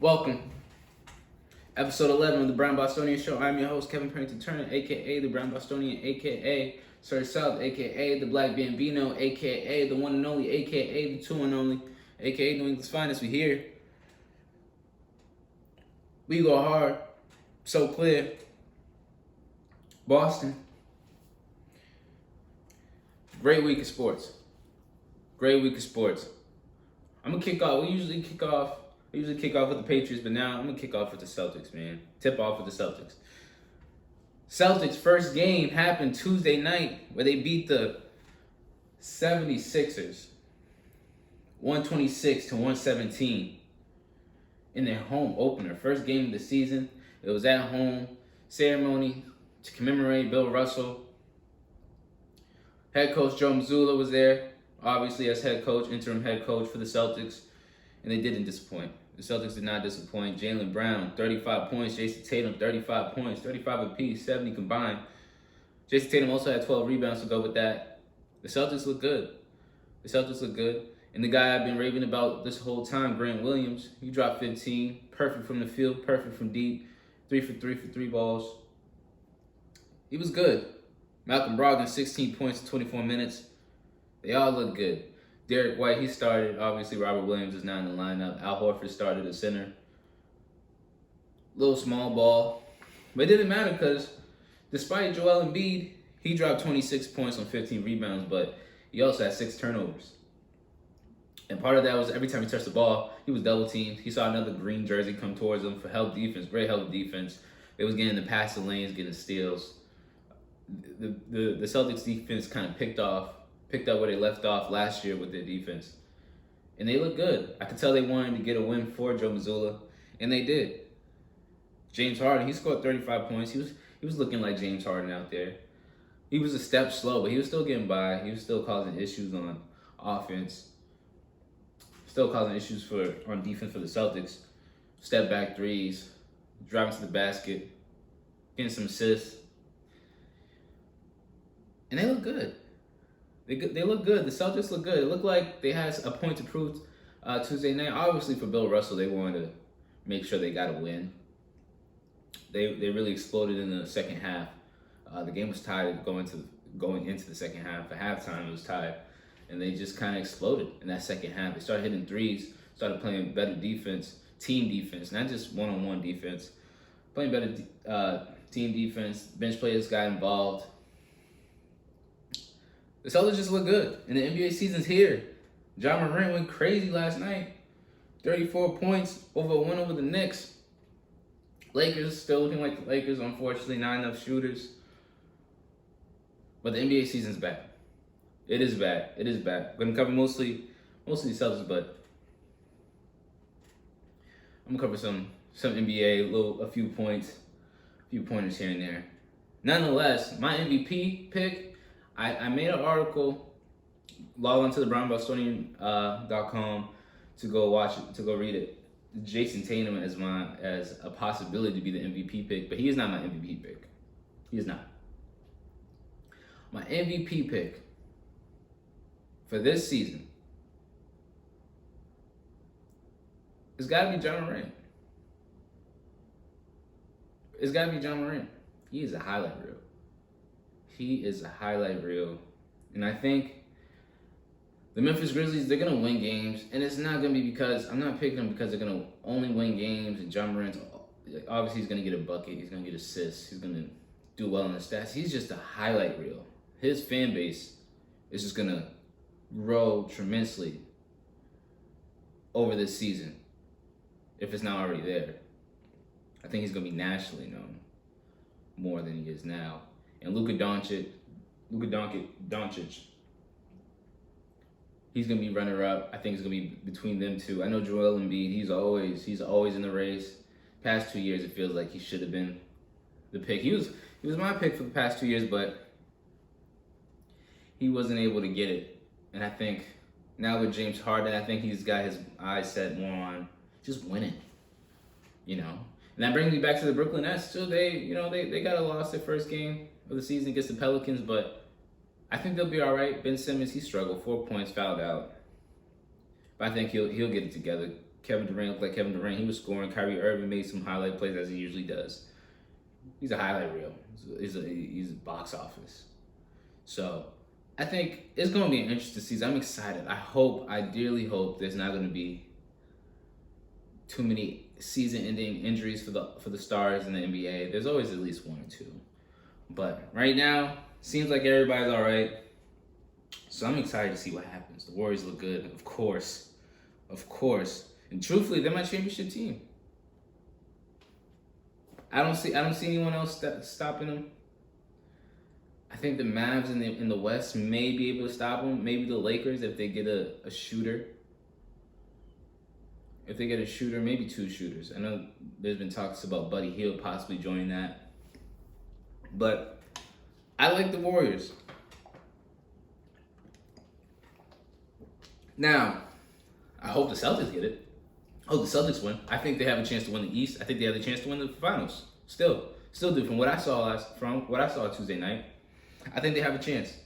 Welcome. Episode 11 of the Brown Bostonian Show. I'm your host, Kevin Parrington Turner, a.k.a. the Brown Bostonian, a.k.a. Sir South, a.k.a. the Black Bambino, a.k.a. the one and only, a.k.a. the two and only, a.k.a. New England's finest. We here. We go hard. So clear. Boston. Great week of sports. Great week of sports. I'm going to kick off. We usually kick off with the Patriots, but now I'm going to kick off with the Celtics, man. Tip off with the Celtics. Celtics' first game happened Tuesday night where they beat the 76ers 126-117 in their home opener. First game of the season. It was at home. Ceremony to commemorate Bill Russell. Head coach Joe Mazzulla was there, obviously as interim head coach for the Celtics, and they didn't disappoint. The Celtics did not disappoint. Jaylen Brown, 35 points. Jason Tatum, 35 points. 35 apiece, 70 combined. Jason Tatum also had 12 rebounds to go with that. The Celtics look good. And the guy I've been raving about this whole time, Grant Williams, he dropped 15. Perfect from the field, perfect from deep. 3 for 3 balls. He was good. Malcolm Brogdon, 16 points in 24 minutes. They all look good. Derek White, he started. Obviously, Robert Williams is not in the lineup. Al Horford started at center. Little small ball. But it didn't matter because despite Joel Embiid, he dropped 26 points on 15 rebounds, but he also had 6 turnovers. And part of that was every time he touched the ball, he was double teamed. He saw another green jersey come towards him for help defense, great help defense. They was getting the passing lanes, getting steals. The Celtics defense kind of picked up where they left off last year with their defense. And they look good. I could tell they wanted to get a win for Joe Mazzulla, and they did. James Harden, he scored 35 points. He was looking like James Harden out there. He was a step slow, but he was still getting by. He was still causing issues on offense. Still causing issues on defense for the Celtics. Step back threes, driving to the basket, getting some assists. And they look good. They look good. The Celtics look good. It looked like they had a point to prove Tuesday night. Obviously, for Bill Russell, they wanted to make sure they got a win. They really exploded in the second half. The game was tied going into the second half. At halftime, it was tied. And they just kind of exploded in that second half. They started hitting threes, started playing better defense, team defense, not just one-on-one defense. Playing better team defense. Bench players got involved. The Celtics just look good, and the NBA season's here. Ja Morant went crazy last night. 34 points, win over the Knicks. Lakers still looking like the Lakers, unfortunately, not enough shooters. But the NBA season's back. It is back. We're gonna cover mostly the Celtics, but I'm gonna cover some NBA, a few pointers here and there. Nonetheless, my MVP pick. I made an article, log on to the brownbostonian.com to go watch it, to go read it. Jason Tatum as a possibility to be the MVP pick, but he is not my MVP pick. He is not. My MVP pick for this season it's got to be Ja Morant. It's got to be Ja Morant. He is a highlight reel. And I think the Memphis Grizzlies, they're going to win games. And it's not going to be because, I'm not picking them because they're going to only win games. And Ja Morant, obviously he's going to get a bucket. He's going to get assists. He's going to do well in the stats. He's just a highlight reel. His fan base is just going to grow tremendously over this season, if it's not already there. I think he's going to be nationally known more than he is now. And Luka Doncic, he's gonna be runner-up. I think it's gonna be between them two. I know Joel Embiid, he's always in the race. Past 2 years, it feels like he should have been the pick. He was my pick for the past 2 years, but he wasn't able to get it. And I think now with James Harden, I think he's got his eyes set more on just winning. And that brings me back to the Brooklyn Nets. Still, they got a loss their first game of the season against the Pelicans, but I think they'll be all right. Ben Simmons, he struggled, 4 points, fouled out. But I think he'll get it together Kevin Durant looked like Kevin Durant. He was scoring. Kyrie Irving made some highlight plays as he usually does. He's a highlight reel. He's a box office. So I think it's going to be an interesting season. I'm excited. I dearly hope there's not going to be too many season-ending injuries for the stars in the NBA. There's always at least one or two. But right now, seems like everybody's all right. So I'm excited to see what happens. The Warriors look good, of course. And truthfully, they're my championship team. I don't see anyone else stopping them. I think the Mavs in the West may be able to stop them. Maybe the Lakers if they get a shooter. If they get a shooter, maybe two shooters. I know there's been talks about Buddy Hield possibly joining that. But I like the Warriors. Now, I hope the Celtics get it. I hope the Celtics win. I think they have a chance to win the East. I think they have a chance to win the finals. Still do. From what I saw Tuesday night, I think they have a chance.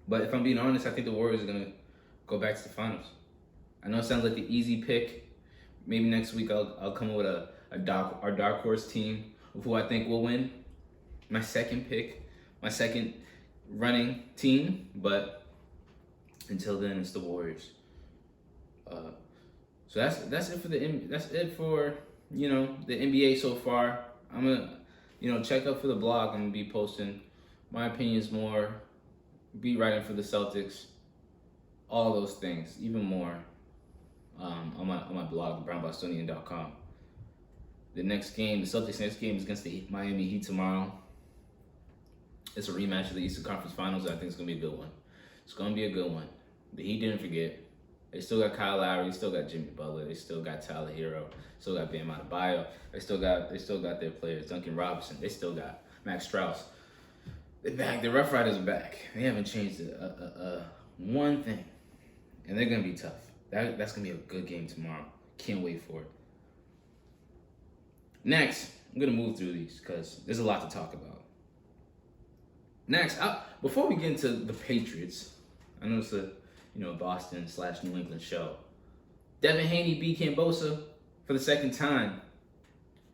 But if I'm being honest, I think the Warriors are gonna go back to the finals. I know it sounds like the easy pick. Maybe next week I'll come up with our dark horse team of who I think will win. My second pick, my second running team. But until then, it's the Warriors. So that's it for the NBA so far. I'm gonna check up for the blog. I'm gonna be posting my opinions more, be writing for the Celtics, all those things, even more on my blog, brownbostonian.com. The Celtics' next game is against the Miami Heat tomorrow. It's a rematch of the Eastern Conference Finals, and I think it's gonna be a good one. It's gonna be a good one. The Heat didn't forget. They still got Kyle Lowry, they still got Jimmy Butler, they still got Tyler Hero, still got Bam Adebayo, they still got their players, Duncan Robinson, they still got Max Strus. They're back. The Rough Riders are back. They haven't changed one thing, and they're gonna be tough. That's gonna be a good game tomorrow. Can't wait for it. Next, I'm gonna move through these because there's a lot to talk about. Next, before we get into the Patriots, I know it's a Boston/New England show. Devin Haney beat Cambosa for the second time.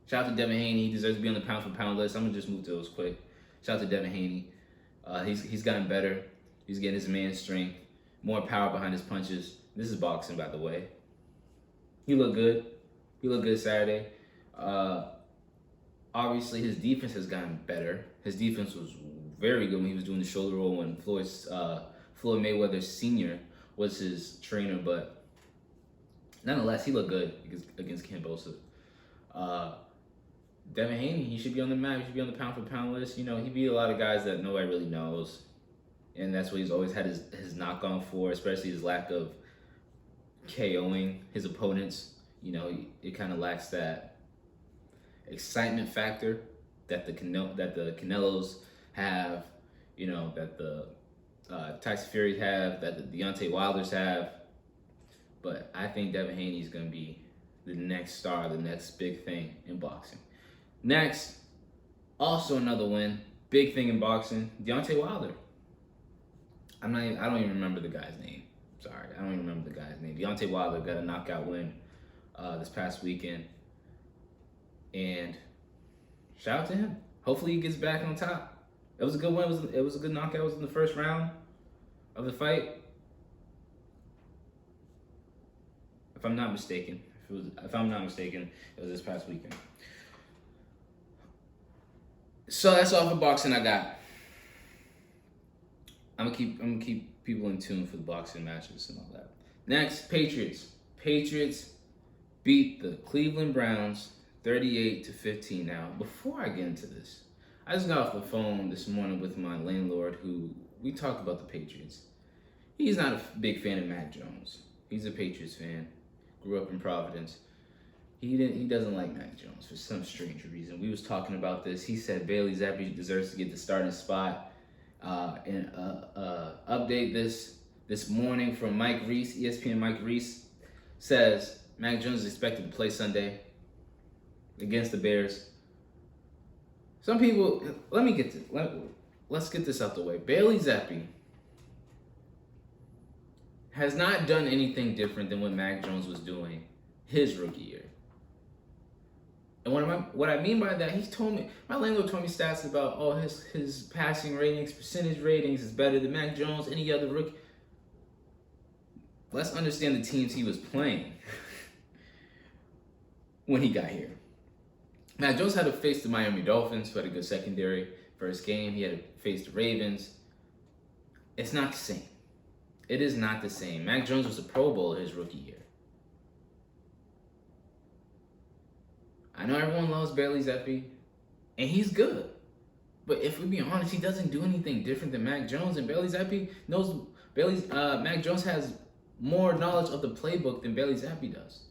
Shout out to Devin Haney. He deserves to be on the pound for pound list. I'm gonna just move to those quick. Shout out to Devin Haney. He's gotten better. He's getting his man strength, more power behind his punches. This is boxing, by the way. He looked good. He looked good Saturday. Obviously, his defense has gotten better. His defense was very good when he was doing the shoulder roll when Floyd Mayweather Sr. was his trainer, but nonetheless, he looked good against Cambosa. Devin Haney, he should be on the map. He should be on the pound for pound list. He beat a lot of guys that nobody really knows, and that's what he's always had his knock on for, especially his lack of KOing his opponents. It kind of lacks that excitement factor that the Canelos have. That the Tyson Fury have, that the Deontay Wilders have. But I think Devin Haney is going to be the next star, the next big thing in boxing. Next, also another win, big thing in boxing, Deontay Wilder. I don't even remember the guy's name. Sorry, I don't even remember the guy's name. Deontay Wilder got a knockout win this past weekend. And shout out to him. Hopefully he gets back on top. It was a good win. It was a good knockout. It was in the first round of the fight. If I'm not mistaken, it was this past weekend. So that's all for boxing I got. I'm gonna keep people in tune for the boxing matches and all that. Next, Patriots. Patriots beat the Cleveland Browns 38-15. Now, before I get into this, I just got off the phone this morning with my landlord who we talked about the Patriots. He's not a big fan of Mac Jones. He's a Patriots fan. Grew up in Providence. He doesn't like Mac Jones for some strange reason. We was talking about this. He said Bailey Zappi deserves to get the starting spot. And update this morning from Mike Reese, ESPN Mike Reese says Mac Jones is expected to play Sunday against the Bears. Some people, let's get this out the way. Bailey Zappi has not done anything different than what Mac Jones was doing his rookie year. And what I mean by that, he's told me, my landlord told me stats about, oh, his passing ratings, percentage ratings is better than Mac Jones, any other rookie. Let's understand the teams he was playing when he got here. Mac Jones had to face the Miami Dolphins, who had a good secondary. First game, he had to face the Ravens. It's not the same. It is not the same. Mac Jones was a Pro Bowler his rookie year. I know everyone loves Bailey Zappi, and he's good. But if we be honest, he doesn't do anything different than Mac Jones. And Bailey Zappi knows Mac Jones has more knowledge of the playbook than Bailey Zappi does.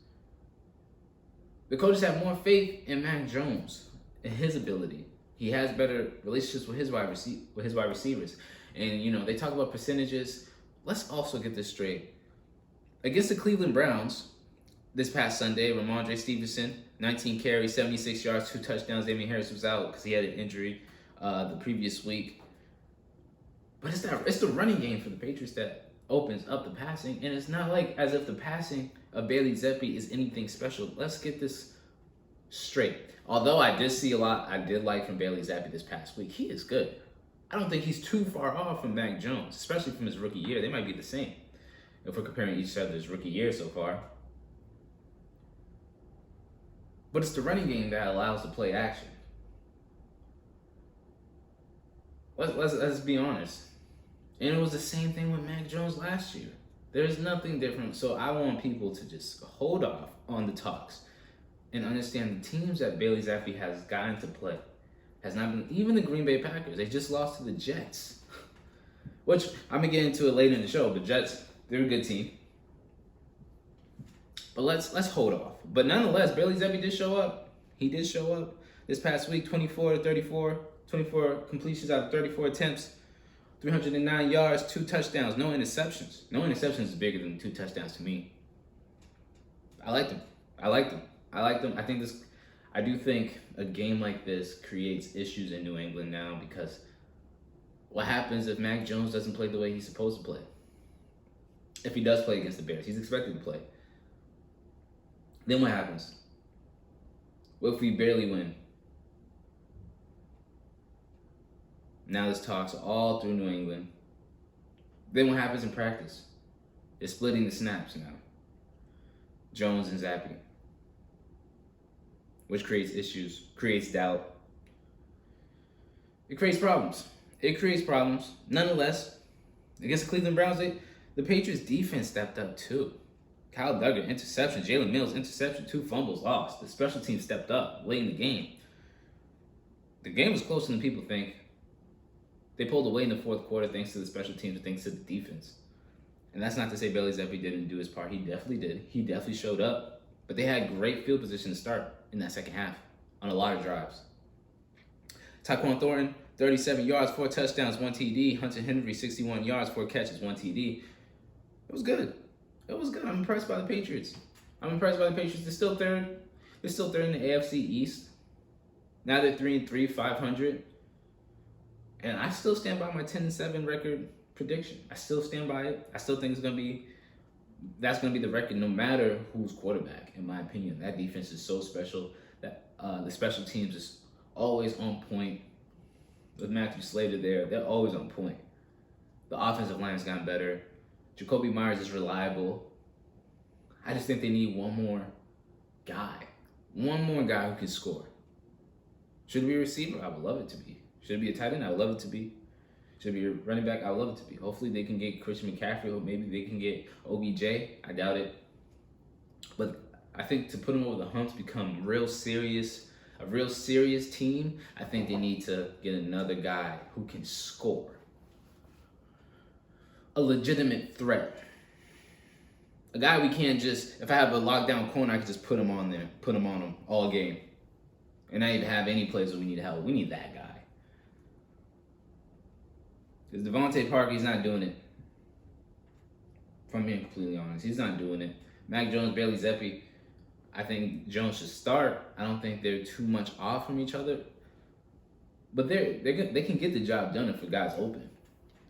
The coaches have more faith in Mac Jones and his ability. He has better relationships with his wide receivers. And, you know, they talk about percentages. Let's also get this straight. Against the Cleveland Browns this past Sunday, Ramondre Stevenson, 19 carries, 76 yards, 2 touchdowns. Damien Harris was out because he had an injury the previous week. But it's the running game for the Patriots that opens up the passing. And it's not like as if the passing of Bailey Zappi is anything special. Let's get this straight. Although I did see a lot I did like from Bailey Zappi this past week. He is good. I don't think he's too far off from Mac Jones, especially from his rookie year. They might be the same if we're comparing each other's rookie year so far. But it's the running game that allows the play action. Let's be honest. And it was the same thing with Mac Jones last year. There's nothing different. So I want people to just hold off on the talks and understand the teams that Bailey Zappi has gotten to play has not been, even the Green Bay Packers. They just lost to the Jets, which I'm going to get into it later in the show. The Jets, they're a good team. But let's hold off. But nonetheless, Bailey Zappi did show up. He did show up this past week, 24 to 34, 24 completions out of 34 attempts, 309 yards, 2 touchdowns, no interceptions. No interceptions is bigger than 2 touchdowns to me. I liked him. I do think a game like this creates issues in New England now, because what happens if Mac Jones doesn't play the way he's supposed to play? If he does play against the Bears, he's expected to play. Then what happens? What if we barely win? Now this talks all through New England. Then what happens in practice? They're splitting the snaps now. Jones and Zappi. Which creates issues, creates doubt. It creates problems. Nonetheless, against the Cleveland Browns, the Patriots defense stepped up too. Kyle Duggar, interception. Jalen Mills, interception. 2 fumbles lost. The special team stepped up late in the game. The game was closer than people think. They pulled away in the fourth quarter thanks to the special teams and thanks to the defense. And that's not to say Bailey Zappi didn't do his part. He definitely did. He definitely showed up. But they had great field position to start in that second half on a lot of drives. Tyquan Thornton, 37 yards, 4 touchdowns, 1 TD. Hunter Henry, 61 yards, 4 catches, 1 TD. It was good. I'm impressed by the Patriots. They're still third. They're still third in the AFC East. Now they're 3-3, 500. And I still stand by my 10-7 record prediction. I still stand by it. I still think that's gonna be the record no matter who's quarterback, in my opinion. That defense is so special that the special teams is always on point. With Matthew Slater there, they're always on point. The offensive line has gotten better. Jacoby Myers is reliable. I just think they need one more guy who can score. Should it be a receiver? I would love it to be. Should it be a tight end? I would love it to be. Should it be a running back? I would love it to be. Hopefully they can get Christian McCaffrey, or maybe they can get OBJ. I doubt it. But I think to put them over the hump, become a real serious team, I think they need to get another guy who can score. A legitimate threat. A guy we can't just, if I have a lockdown corner, I can just put him on him all game. And not even have any plays where we need help. We need that guy. Because Devontae Parker, he's not doing it. If I'm being completely honest, he's not doing it. Mac Jones, Bailey Zappi, I think Jones should start. I don't think they're too much off from each other. But they can get the job done if the guy's open.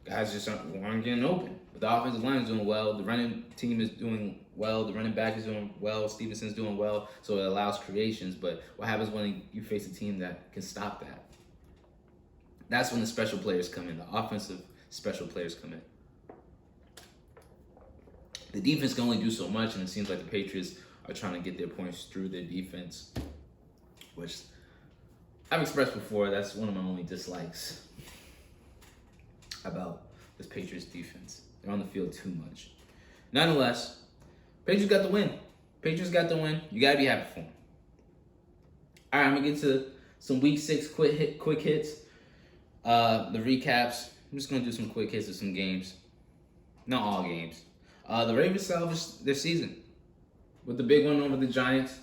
Guys just aren't getting open. But the offensive line is doing well. The running team is doing well. The running back is doing well. Stevenson's doing well. So it allows creations. But what happens when you face a team that can stop that? That's when the special players come in. The offensive special players come in. The defense can only do so much, and it seems like the Patriots are trying to get their points through their defense, which I've expressed before. That's one of my only dislikes about this Patriots defense. They're on the field too much. Nonetheless, Patriots got the win. Patriots got the win. You gotta be happy for them. All right, I'm gonna get to some Week 6 quick hits. The recaps. I'm just gonna do some quick hits of some games. Not all games. The Ravens salvaged their season with the big one over the Giants,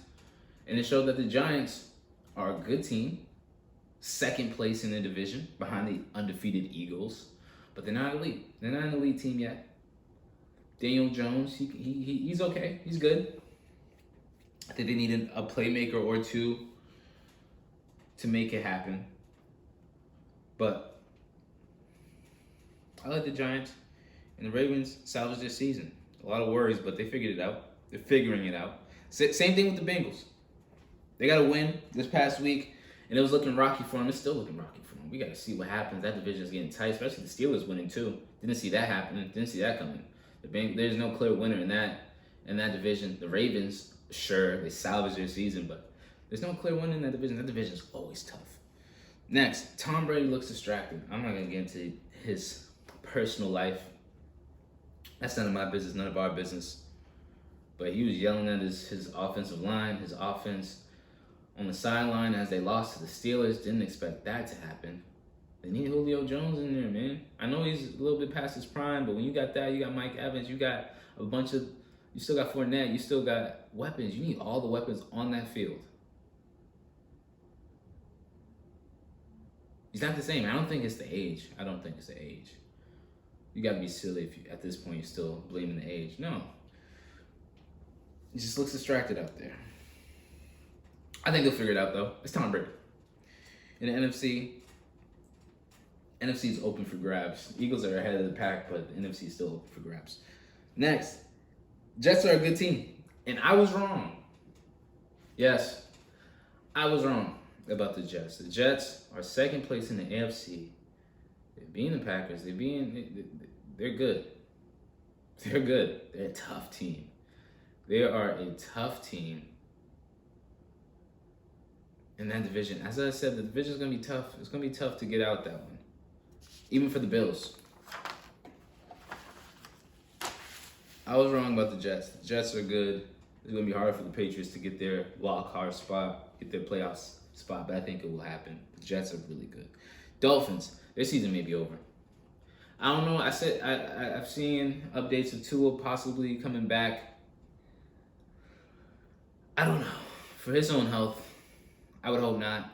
and it showed that the Giants are a good team, second place in the division behind the undefeated Eagles, but they're not elite. They're not an elite team yet. Daniel Jones, he's okay. He's good. I think they needed a playmaker or two to make it happen. But I like the Giants, and the Ravens salvaged their season. A lot of worries, but they figured it out. They're figuring it out. Same thing with the Bengals. They got a win this past week, and it was looking rocky for them. It's still looking rocky for them. We got to see what happens. That division is getting tight, especially the Steelers winning too. Didn't see that happening. Didn't see that coming. There's no clear winner in that division. The Ravens, sure, they salvaged their season, but there's no clear winner in that division. That division is always tough. Next, Tom Brady looks distracted. I'm not going to get into his personal life. That's none of my business, none of our business. But he was yelling at his offensive line, his offense on the sideline as they lost to the Steelers. Didn't expect that to happen. They need Julio Jones in there, man. I know he's a little bit past his prime, but when you got that, you got Mike Evans, you got you still got Fournette, you still got weapons. You need all the weapons on that field. He's not the same. I don't think it's the age. You got to be silly if at this point you're still blaming the age. No. He just looks distracted out there. I think they'll figure it out, though. It's Tom Brady. In the NFC is open for grabs. Eagles are ahead of the pack, but the NFC is still open for grabs. Next, Jets are a good team. And I was wrong. Yes, I was wrong about the Jets. The Jets are second place in the AFC. They're beating the Packers. They're good. They're good. They're a tough team. They are a tough team in that division. As I said, the division is going to be tough. It's going to be tough to get out that one, even for the Bills. I was wrong about the Jets. The Jets are good. It's going to be hard for the Patriots to get their wild card spot, get their playoffs spot, but I think it will happen. The Jets are really good. Dolphins, their season may be over. I don't know. I've seen updates of Tua possibly coming back. I don't know. For his own health, I would hope not,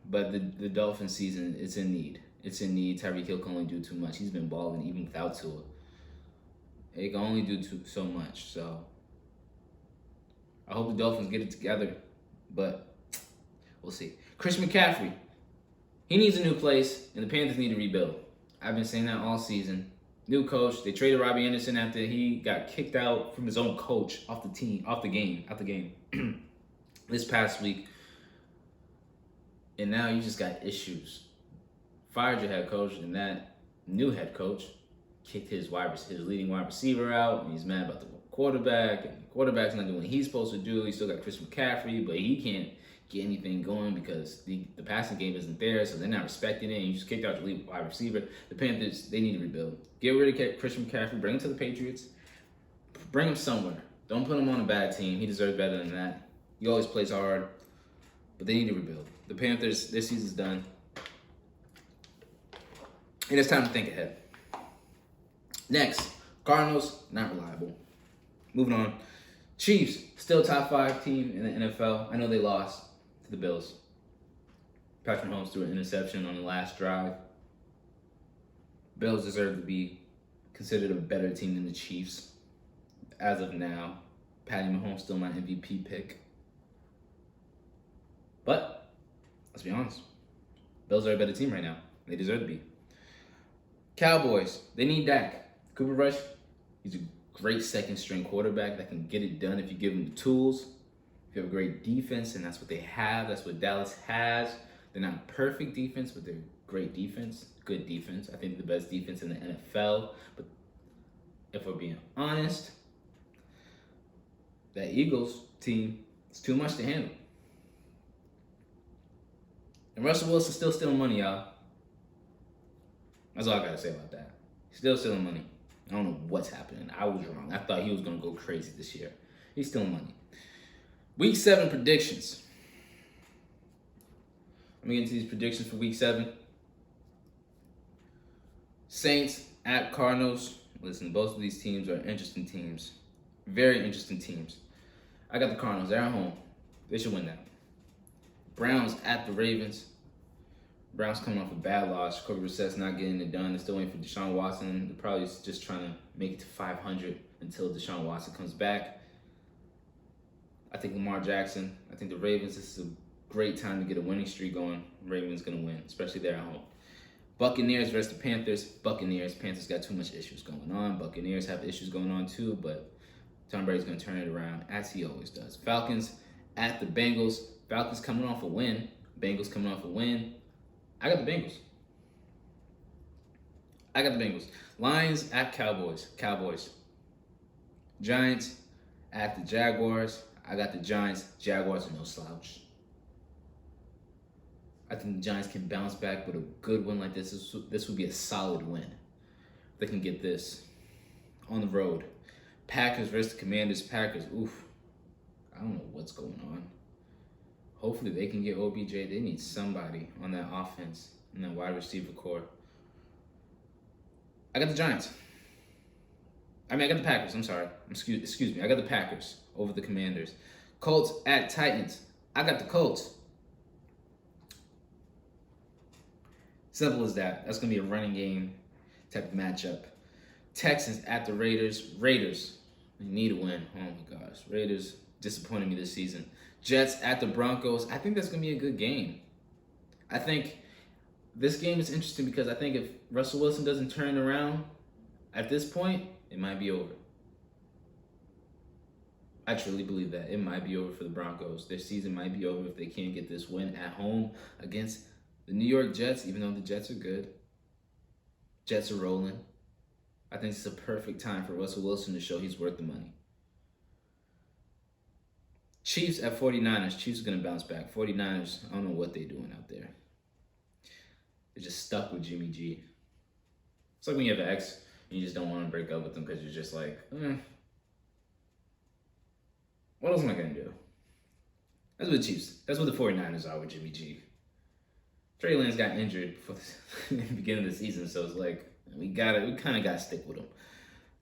But the Dolphin season, it's in need. It's in need. Tyreek Hill can only do too much. He's been balling even without Tua. He can only do so much. So I hope the Dolphins get it together. But we'll see. Chris McCaffrey, he needs a new place, and the Panthers need to rebuild. I've been saying that all season. New coach. They traded Robbie Anderson after he got kicked out from his own coach off the game this past week. And now you just got issues. Fired your head coach, and that new head coach kicked his leading wide receiver out, and he's mad about the quarterback, and the quarterback's not doing what he's supposed to do. He still got Chris McCaffrey, but he can't get anything going because the passing game isn't there, so they're not respecting it. You just kicked out your lead wide receiver. The Panthers, they need to rebuild. Get rid of Christian McCaffrey, bring him to the Patriots, bring him somewhere. Don't put him on a bad team. He deserves better than that. He always plays hard, but they need to rebuild. The Panthers, their season's done, and it's time to think ahead. Next, Cardinals, not reliable. Moving on. Chiefs, still top 5 team in the NFL. I know they lost to the Bills. Patrick Mahomes threw an interception on the last drive. Bills deserve to be considered a better team than the Chiefs. As of now, Patty Mahomes still my MVP pick. But, let's be honest. Bills are a better team right now. They deserve to be. Cowboys, they need Dak. Cooper Rush, he's a great second string quarterback that can get it done if you give him the tools. If you have a great defense, and that's what they have, that's what Dallas has. They're not perfect defense, but they're great defense, good defense. I think the best defense in the NFL. But if we're being honest, that Eagles team is too much to handle. And Russell Wilson's still stealing money, y'all. That's all I gotta say about that. He's still stealing money. I don't know what's happening. I was wrong. I thought he was gonna go crazy this year. He's stealing money. Week 7 predictions. Let me get into these predictions for Week 7. Saints at Cardinals. Listen, both of these teams are interesting teams. Very interesting teams. I got the Cardinals. They're at home. They should win that. Browns at the Ravens. Browns coming off a bad loss. Jacoby Brissett's not getting it done. They're still waiting for Deshaun Watson. They're probably just trying to make it to 500 until Deshaun Watson comes back. I think Lamar Jackson. I think the Ravens, this is a great time to get a winning streak going. Ravens going to win, especially there at home. Buccaneers versus the Panthers. Buccaneers. Panthers got too much issues going on. Buccaneers have issues going on too, but Tom Brady's going to turn it around, as he always does. Falcons at the Bengals. Falcons coming off a win. Bengals coming off a win. I got the Bengals. Lions at Cowboys. Giants at the Jaguars. I got the Giants. Jaguars are no slouch. I think the Giants can bounce back with a good win like this. This would be a solid win. They can get this on the road. Packers versus the Commanders. Packers, oof. I don't know what's going on. Hopefully they can get OBJ. They need somebody on that offense and that wide receiver core. I got the Giants. I got the Packers. I'm sorry. Excuse me. I got the Packers over the Commanders. Colts at Titans. I got the Colts. Simple as that. That's going to be a running game type of matchup. Texans at the Raiders. Raiders, they need a win. Oh my gosh. Raiders disappointed me this season. Jets at the Broncos. I think that's going to be a good game. I think this game is interesting because I think if Russell Wilson doesn't turn around at this point, it might be over. I truly believe that. It might be over for the Broncos. Their season might be over if they can't get this win at home against the New York Jets, even though the Jets are good. Jets are rolling. I think it's a perfect time for Russell Wilson to show he's worth the money. Chiefs at 49ers. Chiefs are going to bounce back. 49ers, I don't know what they're doing out there. They're just stuck with Jimmy G. It's like when you have an ex and you just don't want to break up with them because you're just like, what else am I going to do? That's what the Chiefs, that's what the 49ers are with Jimmy G. Trey Lance got injured for the beginning of the season, so it's like, we kind of got to stick with him.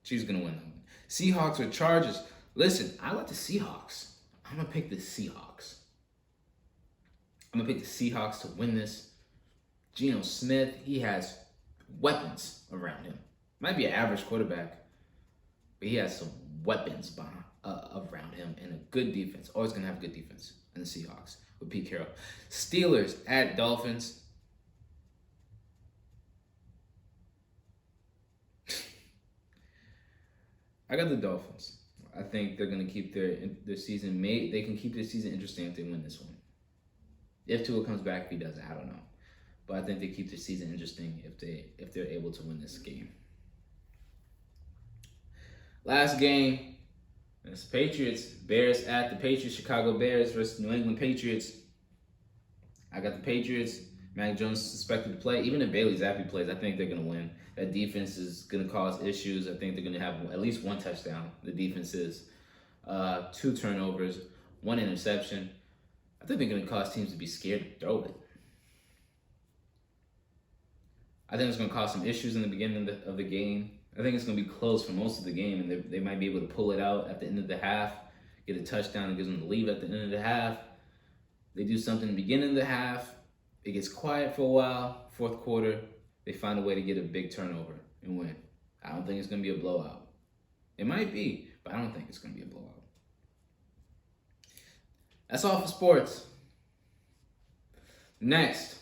Chiefs going to win that one. Seahawks or Chargers. Listen, I like the Seahawks. I'm going to pick the Seahawks. I'm going to pick the Seahawks to win this. Geno Smith, he has weapons around him. Might be an average quarterback, but he has some weapons around him and a good defense. Always going to have a good defense in the Seahawks with Pete Carroll. Steelers at Dolphins. I got the Dolphins. I think they're going to keep their season made. They can keep their season interesting if they win this one. If Tua comes back, if he doesn't, I don't know. But I think they keep their season interesting if they're able to win this game. Last game, it's Patriots. Bears at the Patriots. Chicago Bears versus New England Patriots. I got the Patriots. Mac Jones is suspected to play. Even if Bailey Zappi plays, I think they're going to win. That defense is going to cause issues. I think they're going to have at least one touchdown. The defense is 2 turnovers, 1 interception. I think they're going to cause teams to be scared to throw it. I think it's going to cause some issues in the beginning of the game. I think it's going to be close for most of the game, and they might be able to pull it out at the end of the half, get a touchdown that gives them the lead at the end of the half. They do something in the beginning of the half. It gets quiet for a while. Fourth quarter, they find a way to get a big turnover and win. I don't think it's going to be a blowout. It might be, but I don't think it's going to be a blowout. That's all for sports. Next,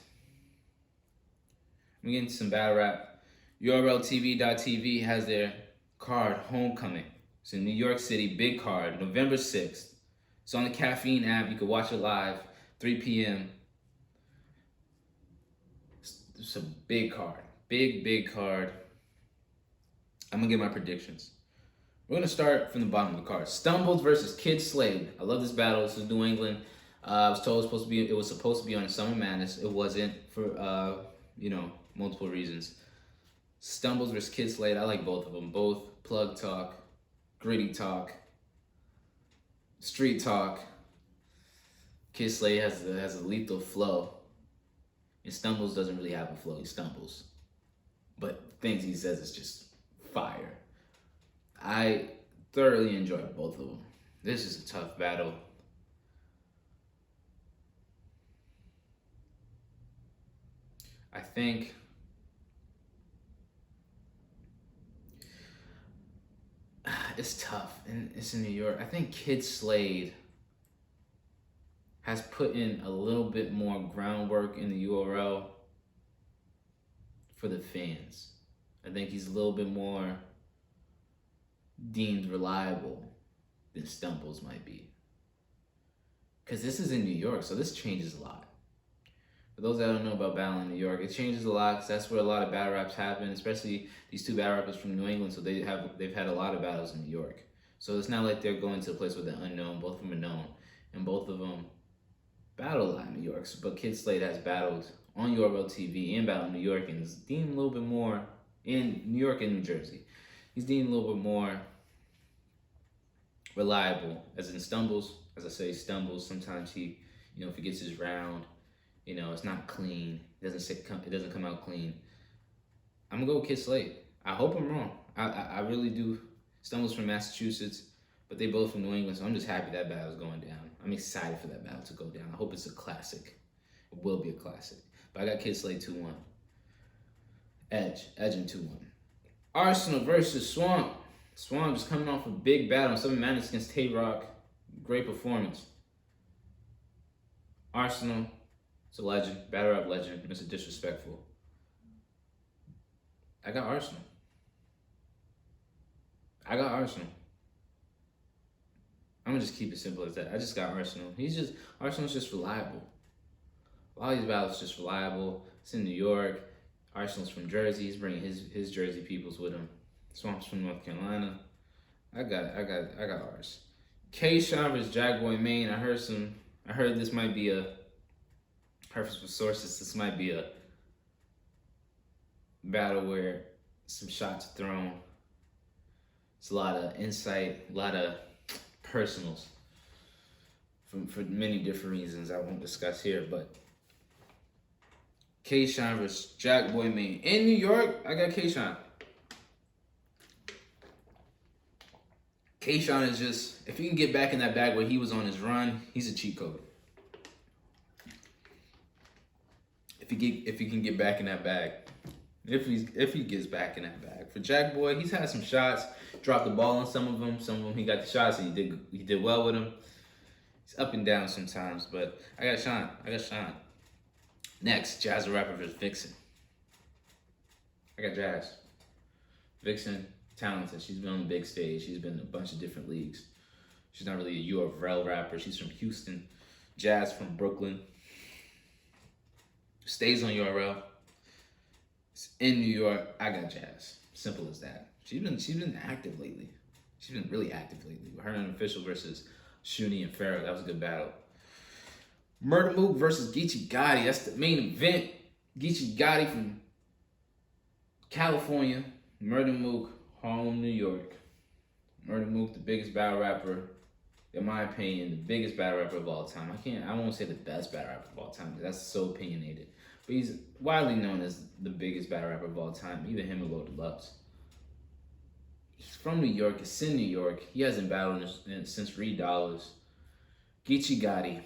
I'm getting some battle rap. URLTV.tv has their card Homecoming. It's in New York City, big card, November 6th. It's on the Caffeine app. You can watch it live, 3 p.m. It's a big card. Big card. I'm going to give my predictions. We're going to start from the bottom of the card. Stumbles versus Kid Slade. I love this battle. This is New England. I was told it was supposed to be on Summer Madness. It wasn't for, multiple reasons. Stumbles versus Kid Slade. I like both of them. Both plug talk, gritty talk, street talk. Kid Slade has a lethal flow. And Stumbles doesn't really have a flow. He stumbles. But things he says is just fire. I thoroughly enjoyed both of them. This is a tough battle. I think it's tough, and it's in New York. I think Kid Slade has put in a little bit more groundwork in the URL for the fans. I think he's a little bit more deemed reliable than Stumbles might be. Because this is in New York, so this changes a lot. For those that don't know about battling in New York, it changes a lot because that's where a lot of battle raps happen, especially these two battle rappers from New England, so they've had a lot of battles in New York. So it's not like they're going to a place where they're unknown. Both of them are known, and both of them battle a lot in New York. But Kid Slade has battled on URLTV and battled in New York, and is deemed a little bit more in New York and New Jersey. He's deemed a little bit more reliable, as in Stumbles. As I say, Stumbles. Sometimes he, forgets his round. It's not clean. It doesn't come out clean. I'm gonna go with Kid Slade. I hope I'm wrong. I really do. Stumbles from Massachusetts, but they both from New England, so I'm just happy that battle's going down. I'm excited for that battle to go down. I hope it's a classic. It will be a classic. But I got Kid Slade 2-1. Edge in 2-1. Arsenal versus Swamp. Swamp is coming off a big battle on Summer Madness against Tay-Rock. Great performance. Arsenal, it's a legend, battle rap legend, Mr. Disrespectful. I got Arsenal. I'm gonna just keep it simple as that. I just got Arsenal. Arsenal's just reliable. A lot of these battles just reliable. It's in New York. Arsenal's from Jersey. He's bringing his Jersey peoples with him. Swamp's from North Carolina. I got ours. K-Shine versus Jackboy Maine. I heard this might be heard from sources, this might be a battle where some shots are thrown. It's a lot of insight, a lot of personals for many different reasons I won't discuss here, but K-Shine versus Jackboy Maine. In New York, I got K-Shine. K-Shine is just, if he can get back in that bag where he was on his run, he's a cheat code. If he can get back in that bag. If he gets back in that bag. For Jackboy, he's had some shots, dropped the ball on some of them. Some of them he got the shots and he did well with them. He's up and down sometimes, but I got Shine. Next, Jazz the Rapper versus Vixen. I got Jazz. Vixen, talented. She's been on the big stage. She's been in a bunch of different leagues. She's not really a URL rapper. She's from Houston. Jazz from Brooklyn. Stays on URL. It's in New York. I got Jazz. Simple as that. She's been active lately. She's been really active lately. Her Unofficial versus Shuni and Pharaoh. That was a good battle. Murder Mook versus Geechee Gotti. That's the main event. Geechee Gotti from California. Murder Mook, Harlem, New York. Murder Mook, the biggest battle rapper, in my opinion, the biggest battle rapper of all time. I won't say the best battle rapper of all time because that's so opinionated. But he's widely known as the biggest battle rapper of all time, either him or Lil Deluxe. He's from New York. It's in New York. He hasn't battled since Reed Dollars. Geechee Gotti.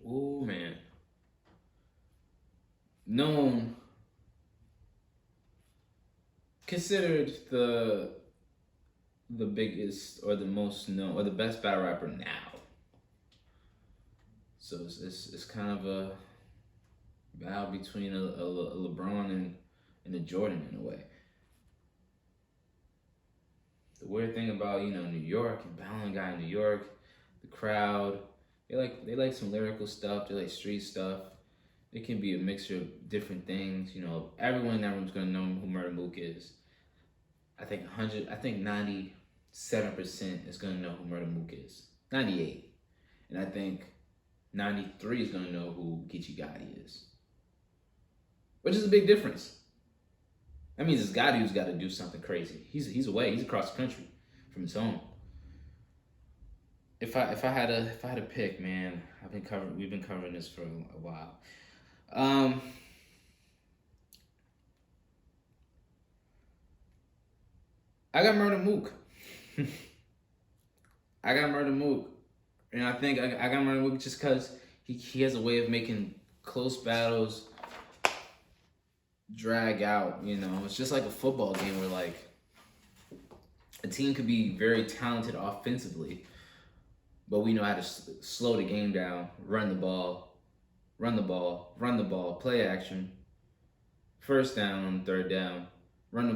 Oh man. Considered the biggest or the most known or the best battle rapper now. So it's kind of a battle between a LeBron and a Jordan in a way. The the weird thing about, New York and battling guy in New York, the crowd, they like some lyrical stuff, they like street stuff. It can be a mixture of different things. Everyone in that room's gonna know who Murder Mook is. I think 97% is gonna know who Murder Mook is. 98. And I think 93 is gonna know who Geechee Gotti is. Which is a big difference. That means it's Gotti who's got to do something crazy. He's away. He's across the country from his home. If I had to pick, man, we've been covering this for a while. I got Murder Mook. I got Murder Mook. And I think I got Murder Mook just because he has a way of making close battles drag out. It's just like a football game where, like, a team could be very talented offensively, but we know how to slow the game down, run the ball, play action, first down on third down, run the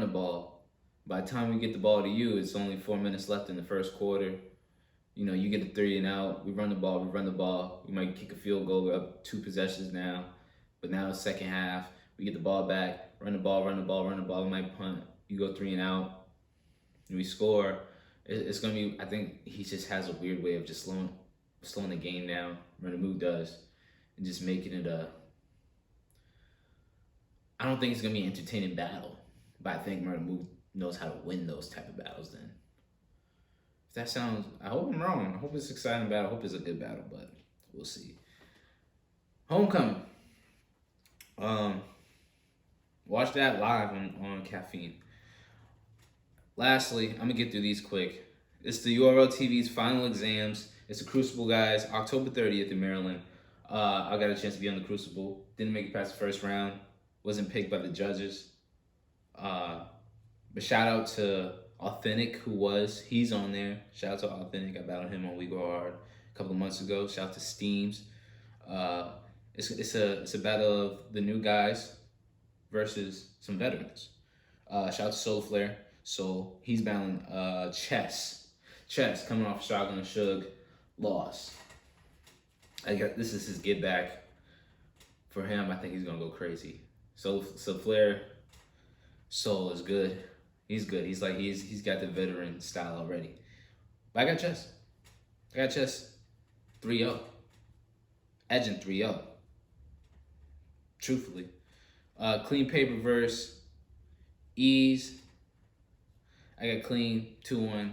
ball. By the time we get the ball to you, it's only 4 minutes left in the first quarter. You get a 3 and out. We run the ball. We might kick a field goal. We're up 2 possessions now, but now it's second half. We get the ball back, run the ball. We might punt. You go 3 and out. And we score. It's gonna be. I think he just has a weird way of just slowing the game down. Murder Mook does, and just making it a. I don't think it's gonna be an entertaining battle, but I think Murder Mook knows how to win those type of battles. Then, if that sounds, I hope I'm wrong. I hope it's an exciting battle. I hope it's a good battle, but we'll see. Homecoming. Watch that live on Caffeine. Lastly, I'm going to get through these quick. It's the URLTV's final exams. It's the Crucible, guys. October 30th in Maryland. I got a chance to be on the Crucible. Didn't make it past the first round. Wasn't picked by the judges. But shout out to Authentic, he's on there. Shout out to Authentic. I battled him on We Go Hard a couple of months ago. Shout out to Steams. It's a battle of the new guys versus some veterans. Shout out to Soul Flare. So he's battling Chess. Chess coming off Shotgun and Suge. Loss. This is his get back for him. I think he's gonna go crazy. So Flare Soul is good. He's good. He's got the veteran style already. But I got Chess. 3-0. Edging 3-0. Truthfully. Clean Paper verse Ease. I got Clean 2-1.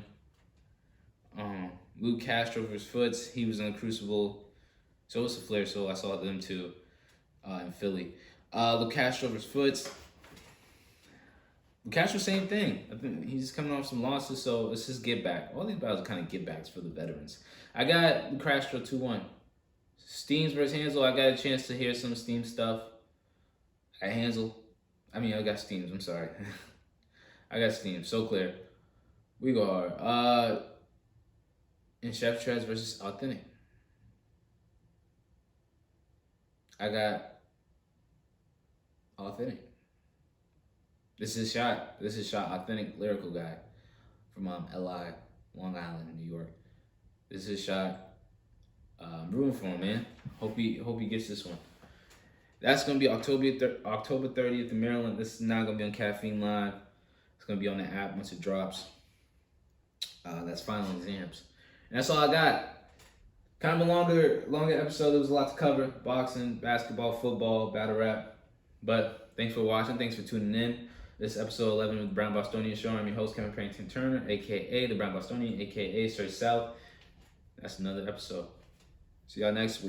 Luke Castro versus Foots. He was in the Crucible. So was the Flare Soul. I saw them too in Philly. Luke Castro versus Foots. Luke Castro, same thing. I think he's coming off some losses, so it's his get back. All these battles are kind of get backs for the veterans. I got Luke Castro 2-1. Steams versus Hansel. I got a chance to hear some Steam stuff. I got Steams. I'm sorry. I got Steams. So clear. We go hard. And Chef Trez versus Authentic. I got Authentic. This is shot. Authentic lyrical guy from LI, Long Island, New York. This is shot. I'm rooting for him, man. Hope he gets this one. That's gonna be October 30th in Maryland. This is not gonna be on Caffeine Live. It's gonna be on the app once it drops. That's final exams, and that's all I got. Kind of a longer episode. There was a lot to cover: boxing, basketball, football, battle rap. But thanks for watching. Thanks for tuning in. This is episode 11 of the Brown Bostonian Show. I'm your host, Kevin Pennington Turner, aka the Brown Bostonian, aka Search South. That's another episode. See y'all next week.